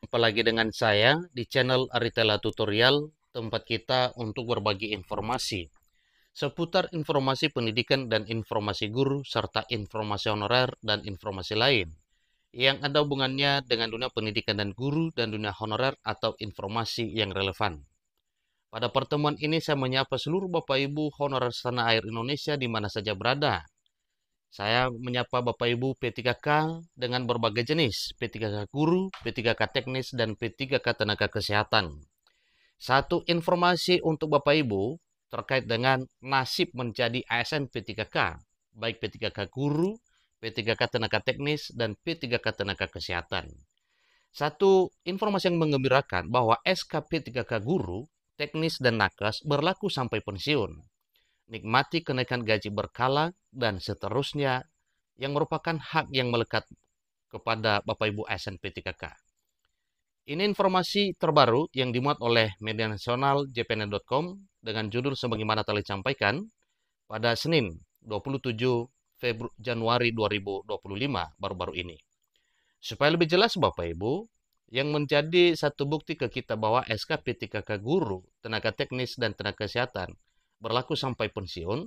Jumpa lagi dengan saya di channel Aritella Tutorial, tempat kita untuk berbagi informasi seputar informasi pendidikan dan informasi guru, serta informasi honorer dan informasi lain yang ada hubungannya dengan dunia pendidikan dan guru dan dunia honorer atau informasi yang relevan. Pada pertemuan ini saya menyapa seluruh Bapak Ibu honorer tanah air Indonesia di mana saja berada. Saya menyapa Bapak Ibu P3K dengan berbagai jenis, P3K guru, P3K teknis, dan P3K tenaga kesehatan. Satu informasi untuk Bapak Ibu terkait dengan nasib menjadi ASN P3K, baik P3K guru, P3K tenaga teknis, dan P3K tenaga kesehatan. Satu informasi yang menggembirakan bahwa SK P3K guru, teknis, dan nakes berlaku sampai pensiun. Nikmati kenaikan gaji berkala, dan seterusnya yang merupakan hak yang melekat kepada Bapak Ibu ASN P3K. Ini informasi terbaru yang dimuat oleh media nasional jpn.com dengan judul sebagaimana telah disampaikan pada Senin 27 Januari 2025 baru-baru ini. Supaya lebih jelas Bapak Ibu, yang menjadi satu bukti ke kita bahwa SK P3K guru, tenaga teknis, dan tenaga kesehatan berlaku sampai pensiun,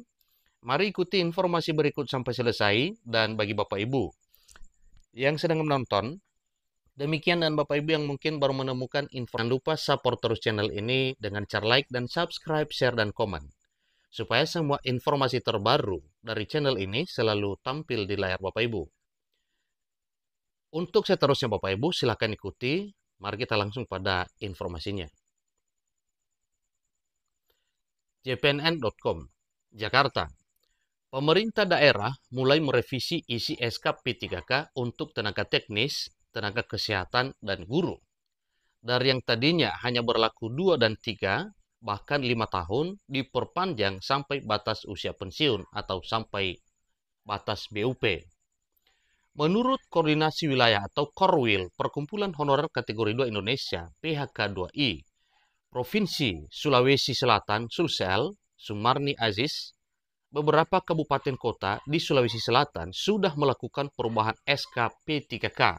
mari ikuti informasi berikut sampai selesai. Dan bagi Bapak Ibu yang sedang menonton, demikian, dan Bapak Ibu yang mungkin baru menemukan info, jangan lupa support terus channel ini dengan cara like dan subscribe, share, dan komen, supaya semua informasi terbaru dari channel ini selalu tampil di layar Bapak Ibu. Untuk seterusnya Bapak Ibu, silakan ikuti. Mari kita langsung pada informasinya. jpnn.com, Jakarta. Pemerintah daerah mulai merevisi isi SK P3K untuk tenaga teknis, tenaga kesehatan, dan guru. Dari yang tadinya hanya berlaku 2 dan 3, bahkan 5 tahun, diperpanjang sampai batas usia pensiun atau sampai batas BUP. Menurut Koordinasi Wilayah atau Korwil, Perkumpulan Honorer Kategori 2 Indonesia, PHK2I, Provinsi Sulawesi Selatan, Sulsel, Sumarni Aziz, beberapa kabupaten kota di Sulawesi Selatan sudah melakukan perubahan SK P3K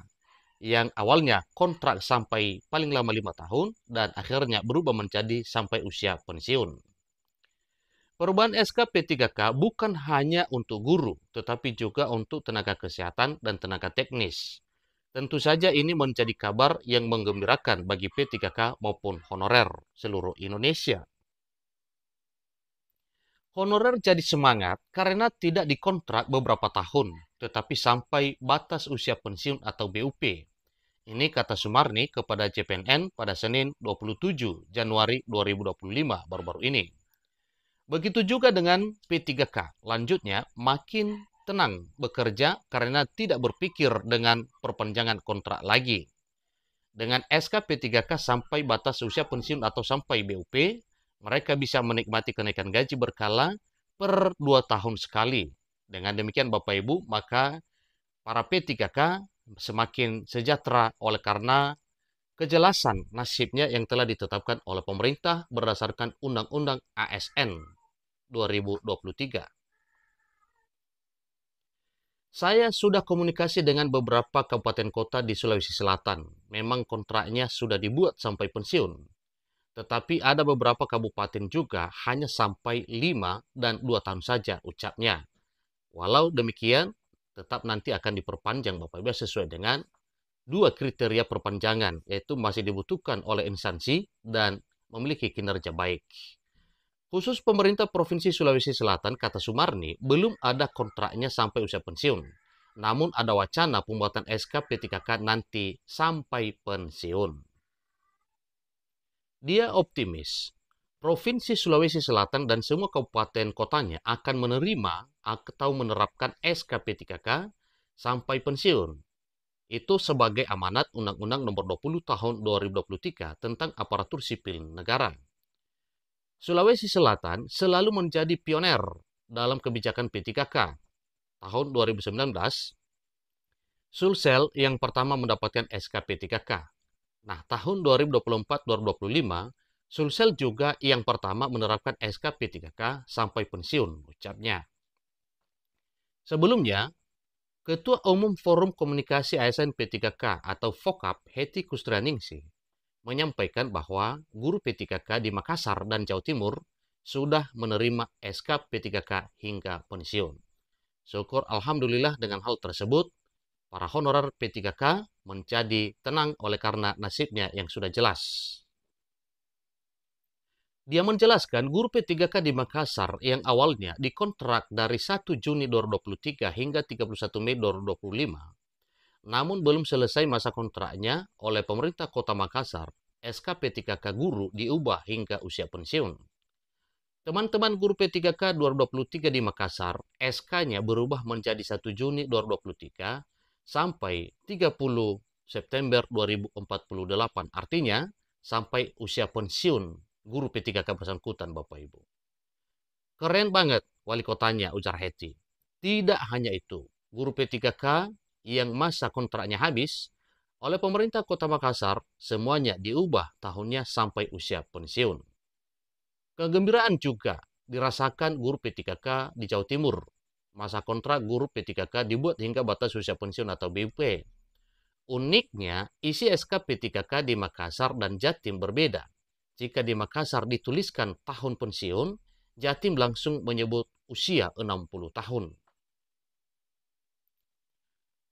yang awalnya kontrak sampai paling lama 5 tahun dan akhirnya berubah menjadi sampai usia pensiun. Perubahan SK P3K bukan hanya untuk guru, tetapi juga untuk tenaga kesehatan dan tenaga teknis. Tentu saja ini menjadi kabar yang menggembirakan bagi P3K maupun honorer seluruh Indonesia. Honorer jadi semangat karena tidak dikontrak beberapa tahun, tetapi sampai batas usia pensiun atau BUP. Ini kata Sumarni kepada JPNN pada Senin 27 Januari 2025 baru-baru ini. Begitu juga dengan P3K. Lanjutnya, makin tenang bekerja karena tidak berpikir dengan perpanjangan kontrak lagi. Dengan SK P3K sampai batas usia pensiun atau sampai BUP, mereka bisa menikmati kenaikan gaji berkala per 2 tahun sekali. Dengan demikian Bapak Ibu, maka para P3K semakin sejahtera oleh karena kejelasan nasibnya yang telah ditetapkan oleh pemerintah berdasarkan Undang-Undang ASN 2023. Saya sudah komunikasi dengan beberapa kabupaten kota di Sulawesi Selatan. Memang kontraknya sudah dibuat sampai pensiun. Tetapi ada beberapa kabupaten juga hanya sampai 5 dan 2 tahun saja ucapnya. Walau demikian, tetap nanti akan diperpanjang Bapak Ibu sesuai dengan 2 kriteria perpanjangan, yaitu masih dibutuhkan oleh instansi dan memiliki kinerja baik. Khusus pemerintah Provinsi Sulawesi Selatan, kata Sumarni, belum ada kontraknya sampai usia pensiun. Namun ada wacana pembuatan SK P3K nanti sampai pensiun. Dia optimis, Provinsi Sulawesi Selatan dan semua kabupaten kotanya akan menerima atau menerapkan SK P3K sampai pensiun. Itu sebagai amanat Undang-Undang Nomor 20 Tahun 2023 tentang Aparatur Sipil Negara. Sulawesi Selatan selalu menjadi pioner dalam kebijakan P3K. Tahun 2019, Sulsel yang pertama mendapatkan SK P3K. Nah, tahun 2024-2025, Sulsel juga yang pertama menerapkan SK P3K sampai pensiun, ucapnya. Sebelumnya, Ketua Umum Forum Komunikasi ASN P3K atau FOKAP, Hetty Kustrianingsih, menyampaikan bahwa guru P3K di Makassar dan Jawa Timur sudah menerima SK P3K hingga pensiun. Syukur Alhamdulillah dengan hal tersebut, para honorer P3K menjadi tenang oleh karena nasibnya yang sudah jelas. Dia menjelaskan guru P3K di Makassar yang awalnya dikontrak dari 1 Juni 2023 hingga 31 Mei 2025, namun belum selesai masa kontraknya oleh pemerintah Kota Makassar, SK P3K guru diubah hingga usia pensiun. Teman-teman guru P3K 2023 di Makassar, SK-nya berubah menjadi 1 Juni 2023 sampai 30 September 2048. Artinya, sampai usia pensiun guru P3K bersangkutan, Bapak Ibu. Keren banget wali kotanya, ujar Hetty. Tidak hanya itu, guru P3K yang masa kontraknya habis oleh pemerintah Kota Makassar, semuanya diubah tahunnya sampai usia pensiun. Kegembiraan juga dirasakan guru P3K di Jawa Timur. Masa kontrak guru P3K dibuat hingga batas usia pensiun atau BUP. Uniknya, isi SK P3K di Makassar dan Jatim berbeda. Jika di Makassar dituliskan tahun pensiun, Jatim langsung menyebut usia 60 tahun.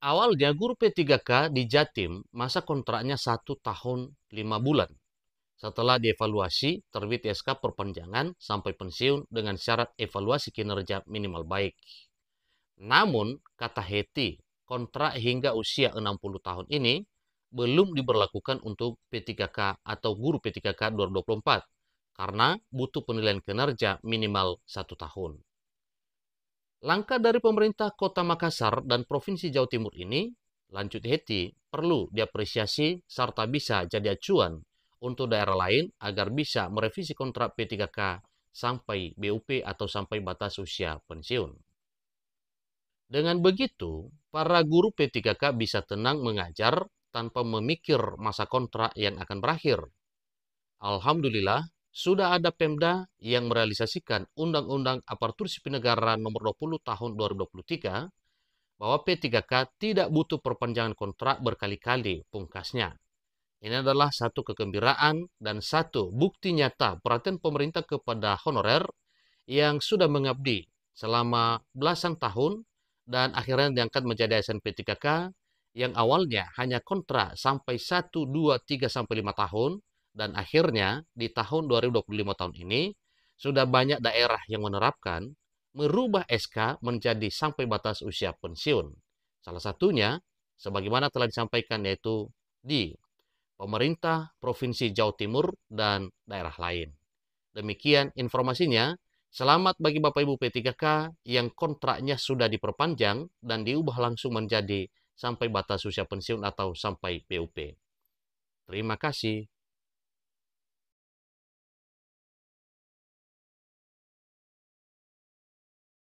Awalnya guru P3K di Jatim masa kontraknya 1 tahun 5 bulan. Setelah dievaluasi, terbit SK perpanjangan sampai pensiun dengan syarat evaluasi kinerja minimal baik. Namun, kata Hetty, kontrak hingga usia 60 tahun ini belum diberlakukan untuk P3K atau guru P3K 2024 karena butuh penilaian kinerja minimal 1 tahun. Langkah dari pemerintah Kota Makassar dan Provinsi Jawa Timur ini, lanjut Hetty, perlu diapresiasi serta bisa jadi acuan untuk daerah lain agar bisa merevisi kontrak P3K sampai BUP atau sampai batas usia pensiun. Dengan begitu, para guru P3K bisa tenang mengajar tanpa memikir masa kontrak yang akan berakhir. Alhamdulillah, sudah ada Pemda yang merealisasikan Undang-Undang Aparatur Sipil Negara Nomor 20 Tahun 2023 bahwa P3K tidak butuh perpanjangan kontrak berkali-kali, pungkasnya. Ini adalah satu kegembiraan dan satu bukti nyata perhatian pemerintah kepada honorer yang sudah mengabdi selama belasan tahun dan akhirnya diangkat menjadi ASN P3K yang awalnya hanya kontrak sampai 1, 2, 3, sampai 5 tahun dan akhirnya di tahun 2025 tahun ini sudah banyak daerah yang menerapkan merubah SK menjadi sampai batas usia pensiun. Salah satunya sebagaimana telah disampaikan yaitu di pemerintah Provinsi Jawa Timur dan daerah lain. Demikian informasinya. Selamat bagi Bapak Ibu P3K yang kontraknya sudah diperpanjang dan diubah langsung menjadi sampai batas usia pensiun atau sampai BUP. Terima kasih.